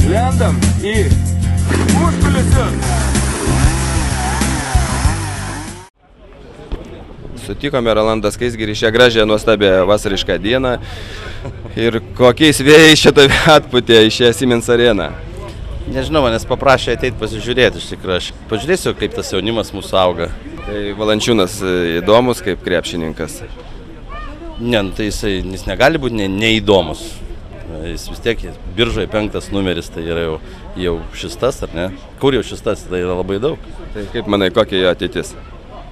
Lendam į užkulisius. Sutikome Rolandas Skaisgirį šią gražią nuostabią vasarišką dieną ir kokiais vėjais čia tave atputė į šią Siemens areną. Nežinau, manęs paprašė ateiti pasižiūrėti, iš tikrųjų. Aš pažiūrėsiu, kaip tas jaunimas mūsų auga. Tai Valančiūnas įdomus kaip krepšininkas? Ne, tai jis negali būti neįdomus. Jis vis tiek biržoje 5 numeris, tai yra jau šistas, ar ne? Kur jau šistas, tai yra labai daug. Tai kaip manai, kokia jo ateitis?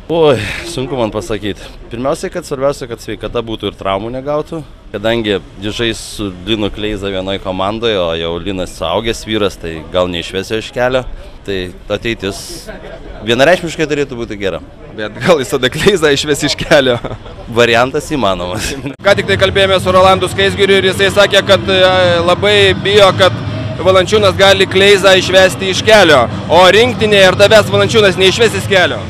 Oi, sunku man pasakyti. Pirmiausiai, svarbiausia, kad sveikata būtų ir traumų negautų. Kadangi žais su Linu Kleiza vienoje komandoje, o jau Linas suaugęs vyras, tai gal neišvesio iš kelio. Tai ateitis vienareikšmiškai turėtų būti gera. Bet gal jis tada Kleizą išves iš kelio? Variantas įmanomas. Ką tik tai kalbėjome su Rolandu Skaisgiriu ir jisai sakė, kad labai bijo, kad Valančiūnas gali Kleizą išvesti iš kelio. O rinktinėje ir tavęs Valančiūnas neišves iš kelio?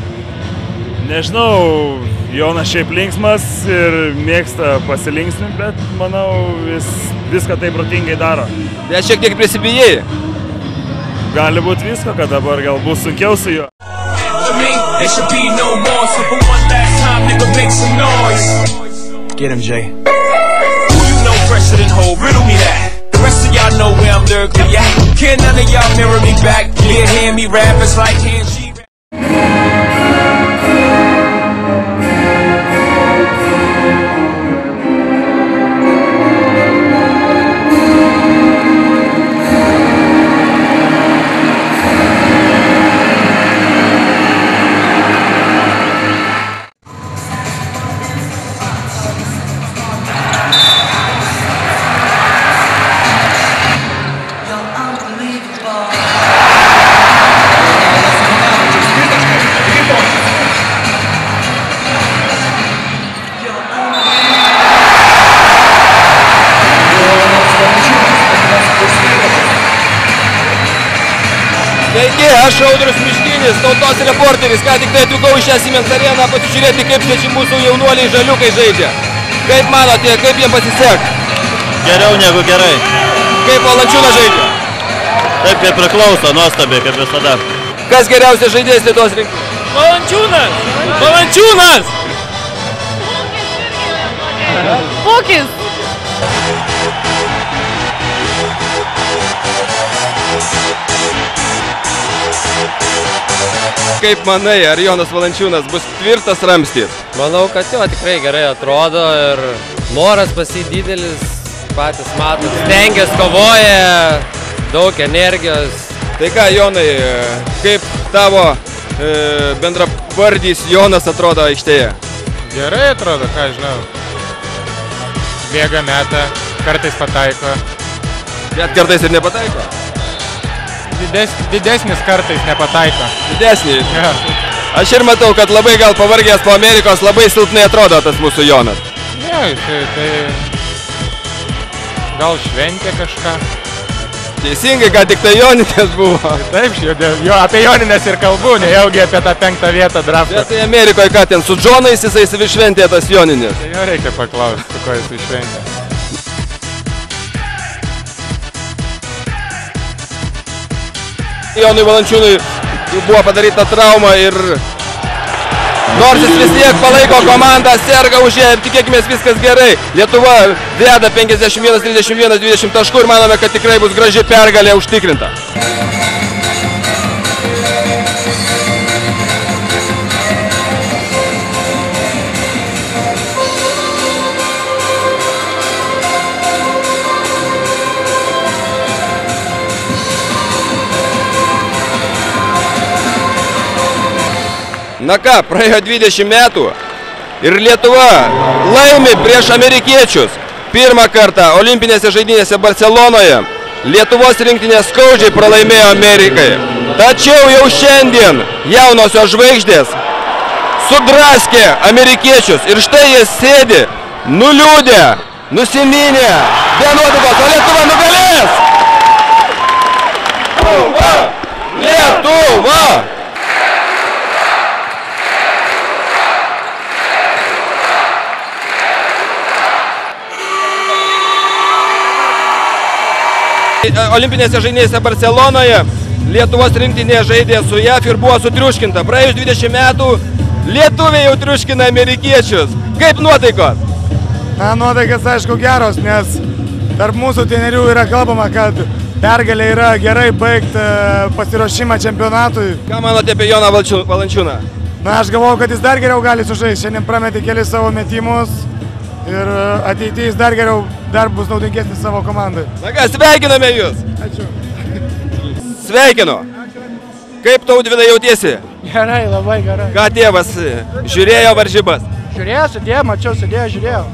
Nežinau, Jonas šiaip linksmas ir mėgsta pasilinksminti, bet manau, jis viską taip protingai daro. Bet šiek tiek prisibijai? Gali būti visko, kad dabar gal bus sunkiau su juo. Get him, Jay. Who you know fresher than whole? Riddle me that. The rest of y'all know where I'm lyrically at. Can none of y'all mirror me back? Yeah, hear me rap, it's like hand G. Sveiki, aš Audrius Miškinis, tautos reporteris, ką tik tai atvykau į šią Siemens areną pasižiūrėti, kaip čia mūsų jaunuoliai žaliukai žaidžia. Kaip manote, kaip jiems pasisek? Geriau negu gerai. Kaip Valančiūnas žaidžia? Taip, kaip priklauso, nuostabiai, kaip visada. Kas geriausias žaidėjas Lietuvos rinktinėje? Valančiūnas! Valančiūnas! Pūkis! Kaip manai, ar Jonas Valančiūnas bus tvirtas ramstis? Manau, kad jo tikrai gerai atrodo ir noras pas jį didelis, patys matot, stengias, kovoja, daug energijos. Tai ką, Jonai, kaip tavo bendravardys Jonas atrodo aikštėje? Gerai atrodo, ką žinau. Bėga metą, kartais pataiko. Bet kartais ir nepataiko? Didesnis kartais nepataiko. Didesnį? Ja. Aš ir matau, kad labai gal pavargęs po Amerikos, labai silpnai atrodo tas mūsų Jonas. Ne, tai gal šventė kažką. Teisingai, ką tik tai Joninės buvo. Taip, jo, apie Joninės ir kalbu, nejaugi apie tą 5. vietą draftą. Bet tai Amerikoje ką ten, su Džonais jisai šventė tas Joninės? Tai jo reikia paklausti, su ko jisai šventė. Jonui Valančiūnui buvo padaryta trauma ir nors jis vis tiek palaiko komandą, serga už ją ir tikėkime viskas gerai. Lietuva veda 51-31, 20 taškų ir manome, kad tikrai bus graži pergalė užtikrinta. Na ką, praėjo 20 metų ir Lietuva laimi prieš amerikiečius. Pirmą kartą olimpinėse žaidynėse Barcelonoje Lietuvos rinktinė skaudžiai pralaimėjo Amerikai. Tačiau jau šiandien jaunosios žvaigždės sudraskė amerikiečius ir štai jie sėdi nuliūdę, nusiminę, be nuotaikos, o Lietuva nugalės! Lietuva! olimpinėse žaidynėse Barcelonoje Lietuvos rinktinė žaidė su JAF ir buvo sutriuškinta. Praėjus 20 metų lietuviai jau triuškina amerikiečius. Kaip nuotaikos? Na, nuotaikas aišku geros, nes tarp mūsų trenerių yra kalbama, kad pergalė yra gerai baigti pasiruošimą čempionatui. Ką manote apie Joną Valančiūną? Na, aš galvoju, kad jis dar geriau gali sužaisti. Šiandien prametė kelis savo metimus ir ateityje jis dar geriau, dar bus naudingesnis savo komandai. Na ką, sveikiname jūs! Ačiū. Sveikinu! Kaip Tautvydai jautiesi? Gerai, labai gerai. Ką tėvas žiūrėjo varžybas? Žiūrėjau, sėdėjau, mačiau, sėdėjau, žiūrėjau.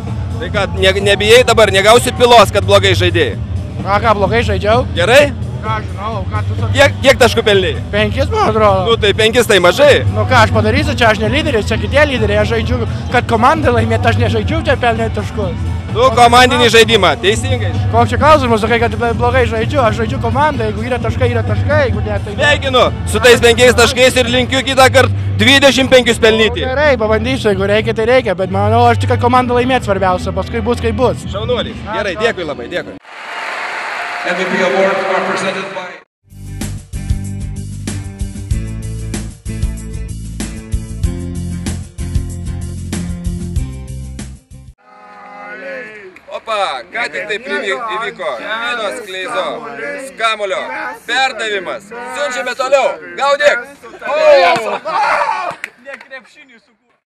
Tai kad nebijai dabar, negausi pilos, kad blogai žaidėjai? Ką, blogai žaidžiau? Gerai? Ką, žinau, ką tu sakai? Kiek taškų pelnėjai? 5, man atrodo. Nu tai 5 tai mažai. Nu ką aš padarysiu, čia aš ne lyderis, čia kitie lyderiai, aš žaidžiu, kad komandai laimėtų, aš nežaidžiu čia pelnėti taškus. Nu, komandinį žaidimą, teisingai. Koks čia klausimas, sakai, kad blogai žaidžiu, aš žaidžiu komandą, jeigu yra taškai, jeigu ne, tai... Sveikinu su tais 5 taškais ir linkiu kitą kartą 25 pelnyti. Gerai, pabandysiu, jeigu reikia, tai reikia, bet manau, aš tik, kad komanda laimėt svarbiausia, paskui bus, kaip bus. Šaunuolis. Gerai, dėkui labai, dėkui. MVP awards are presented by... Opa, ką tik taip įvyko Linos Kleizo skamulio perdavimas. Siunčiame toliau. Gaudyk! Ne krepšinį su